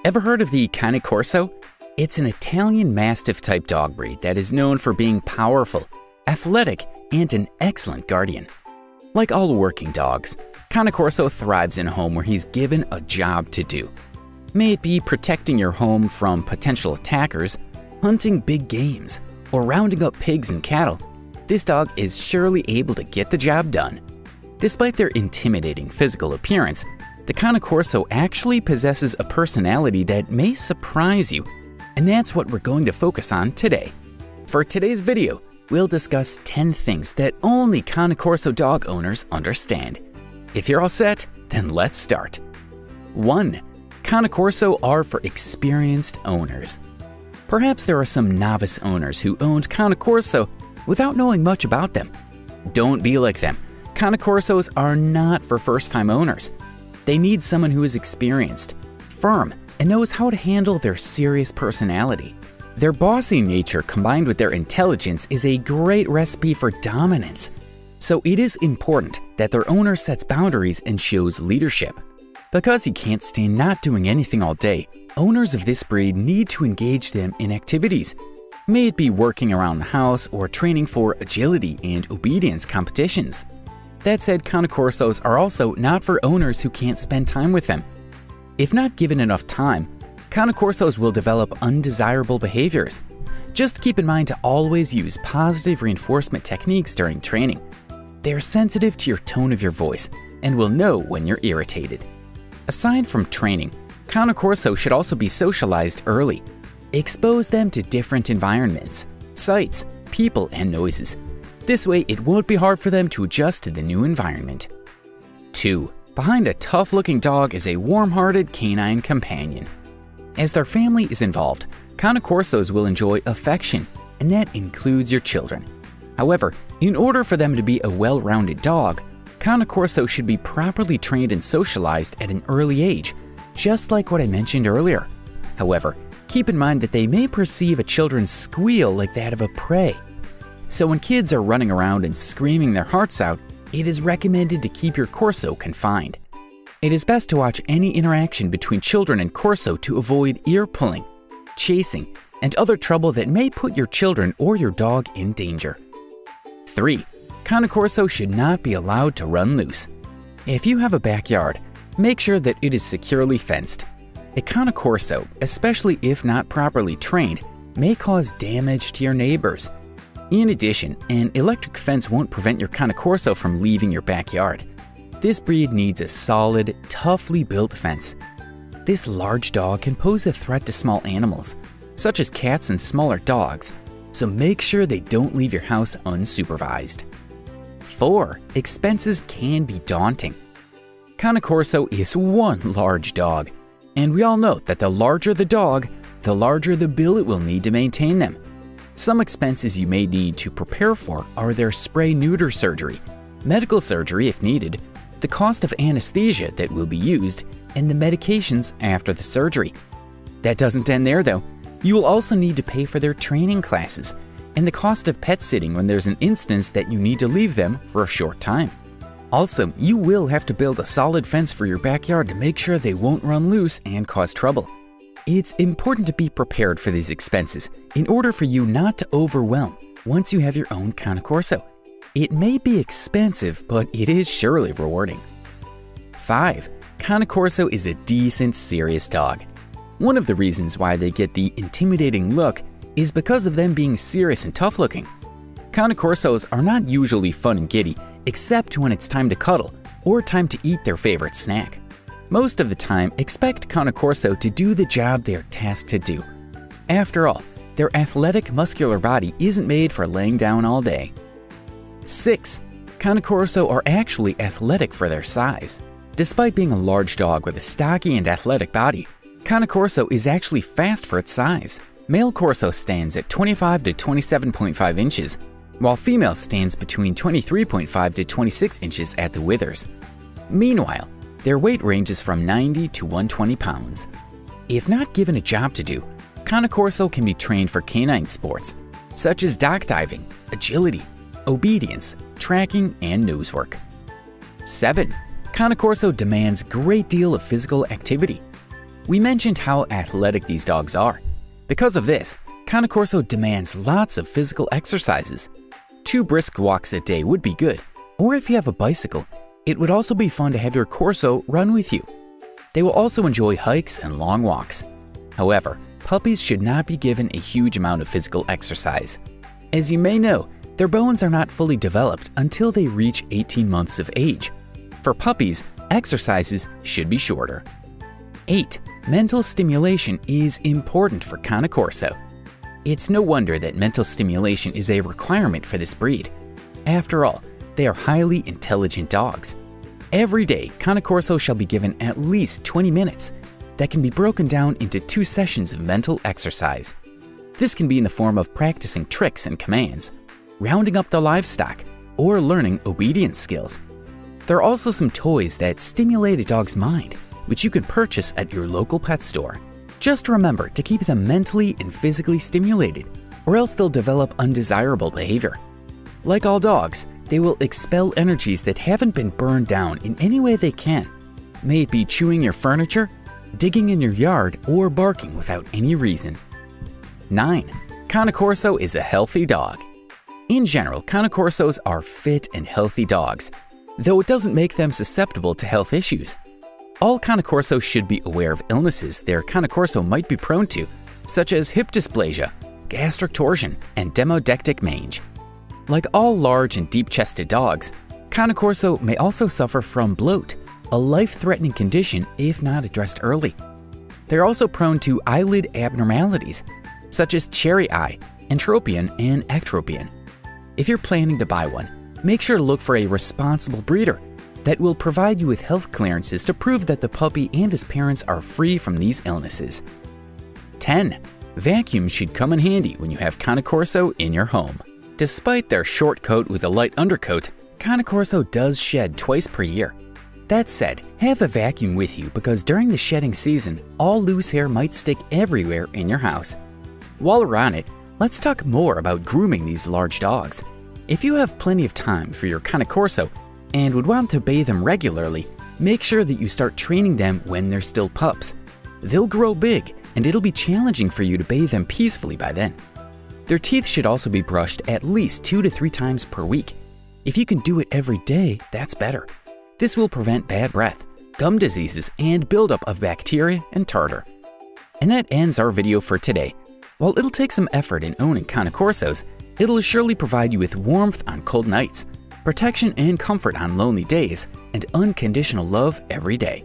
Ever heard of the Cane Corso? It's an Italian Mastiff type dog breed that is known for being powerful, athletic, and an excellent guardian. Like all working dogs, Cane Corso thrives in a home where he's given a job to do. May it be protecting your home from potential attackers, hunting big games, or rounding up pigs and cattle, this dog is surely able to get the job done. Despite their intimidating physical appearance, the Cane Corso actually possesses a personality that may surprise you, and that's what we're going to focus on today. For today's video, we'll discuss 10 things that only Cane Corso dog owners understand. If you're all set, then let's start. 1. Cane Corso are for experienced owners. Perhaps there are some novice owners who owned Cane Corso without knowing much about them. Don't be like them. Cane Corsos are not for first-time owners. They need someone who is experienced, firm, and knows how to handle their serious personality. Their bossy nature combined with their intelligence is a great recipe for dominance. So it is important that their owner sets boundaries and shows leadership. Because he can't stand not doing anything all day, owners of this breed need to engage them in activities. May it be working around the house or training for agility and obedience competitions. That said, Cane Corsos are also not for owners who can't spend time with them. If not given enough time, Cane Corsos will develop undesirable behaviors. Just keep in mind to always use positive reinforcement techniques during training. They are sensitive to your tone of your voice and will know when you're irritated. Aside from training, Cane Corso should also be socialized early. Expose them to different environments, sights, people, and noises. This way, it won't be hard for them to adjust to the new environment. 2. Behind a tough-looking dog is a warm-hearted canine companion. As their family is involved, Cane Corsos will enjoy affection, and that includes your children. However, in order for them to be a well-rounded dog, Cane Corso should be properly trained and socialized at an early age, just like what I mentioned earlier. However, keep in mind that they may perceive a children's squeal like that of a prey. So when kids are running around and screaming their hearts out, it is recommended to keep your Corso confined. It is best to watch any interaction between children and Corso to avoid ear pulling, chasing, and other trouble that may put your children or your dog in danger. 3. Cane Corso should not be allowed to run loose. If you have a backyard, make sure that it is securely fenced. A Cane Corso, especially if not properly trained, may cause damage to your neighbors. In addition, an electric fence won't prevent your Cane Corso from leaving your backyard. This breed needs a solid, toughly built fence. This large dog can pose a threat to small animals, such as cats and smaller dogs, so make sure they don't leave your house unsupervised. 4. Expenses can be daunting. Cane Corso is one large dog, and we all know that the larger the dog, the larger the bill it will need to maintain them. Some expenses you may need to prepare for are their spay-neuter surgery, medical surgery if needed, the cost of anesthesia that will be used, and the medications after the surgery. That doesn't end there though. You will also need to pay for their training classes and the cost of pet sitting when there's an instance that you need to leave them for a short time. Also, you will have to build a solid fence for your backyard to make sure they won't run loose and cause trouble. It's important to be prepared for these expenses in order for you not to overwhelm once you have your own Cane Corso. It may be expensive, but it is surely rewarding. 5. Cane Corso is a decent, serious dog. One of the reasons why they get the intimidating look is because of them being serious and tough-looking. Cane Corsos are not usually fun and giddy, except when it's time to cuddle or time to eat their favorite snack. Most of the time, expect Cane Corso to do the job they are tasked to do. After all, their athletic, muscular body isn't made for laying down all day. 6. Cane Corso are actually athletic for their size. Despite being a large dog with a stocky and athletic body, Cane Corso is actually fast for its size. Male Corso stands at 25 to 27.5 inches, while female stands between 23.5 to 26 inches at the withers. Meanwhile, their weight ranges from 90 to 120 pounds. If not given a job to do, Cane Corso can be trained for canine sports, such as dock diving, agility, obedience, tracking, and nose work. 7. Cane Corso demands a great deal of physical activity. We mentioned how athletic these dogs are. Because of this, Cane Corso demands lots of physical exercises. 2 brisk walks a day would be good, or if you have a bicycle, it would also be fun to have your Corso run with you. They will also enjoy hikes and long walks. However, puppies should not be given a huge amount of physical exercise. As you may know, their bones are not fully developed until they reach 18 months of age. For puppies, exercises should be shorter. 8. Mental stimulation is important for Cane Corso. It's no wonder that mental stimulation is a requirement for this breed. After all, they are highly intelligent dogs. Every day, Cane Corso shall be given at least 20 minutes that can be broken down into 2 sessions of mental exercise. This can be in the form of practicing tricks and commands, rounding up the livestock, or learning obedience skills. There are also some toys that stimulate a dog's mind, which you can purchase at your local pet store. Just remember to keep them mentally and physically stimulated, or else they'll develop undesirable behavior. Like all dogs, they will expel energies that haven't been burned down in any way they can. May it be chewing your furniture, digging in your yard, or barking without any reason. 9. Cane Corso is a healthy dog. In general, Cane Corsos are fit and healthy dogs, though it doesn't make them susceptible to health issues. All Cane Corsos should be aware of illnesses their Cane Corso might be prone to, such as hip dysplasia, gastric torsion, and demodectic mange. Like all large and deep-chested dogs, Cane Corso may also suffer from bloat, a life-threatening condition if not addressed early. They're also prone to eyelid abnormalities, such as cherry eye, entropion, and ectropion. If you're planning to buy one, make sure to look for a responsible breeder that will provide you with health clearances to prove that the puppy and his parents are free from these illnesses. 10. Vacuums should come in handy when you have Cane Corso in your home. Despite their short coat with a light undercoat, Cane Corso does shed twice per year. That said, have a vacuum with you because during the shedding season, all loose hair might stick everywhere in your house. While we're on it, let's talk more about grooming these large dogs. If you have plenty of time for your Cane Corso and would want to bathe them regularly, make sure that you start training them when they're still pups. They'll grow big, and it'll be challenging for you to bathe them peacefully by then. Their teeth should also be brushed at least 2 to 3 times per week. If you can do it every day, that's better. This will prevent bad breath, gum diseases, and buildup of bacteria and tartar. And that ends our video for today. While it'll take some effort in owning Cane Corsos, it'll surely provide you with warmth on cold nights, protection and comfort on lonely days, and unconditional love every day.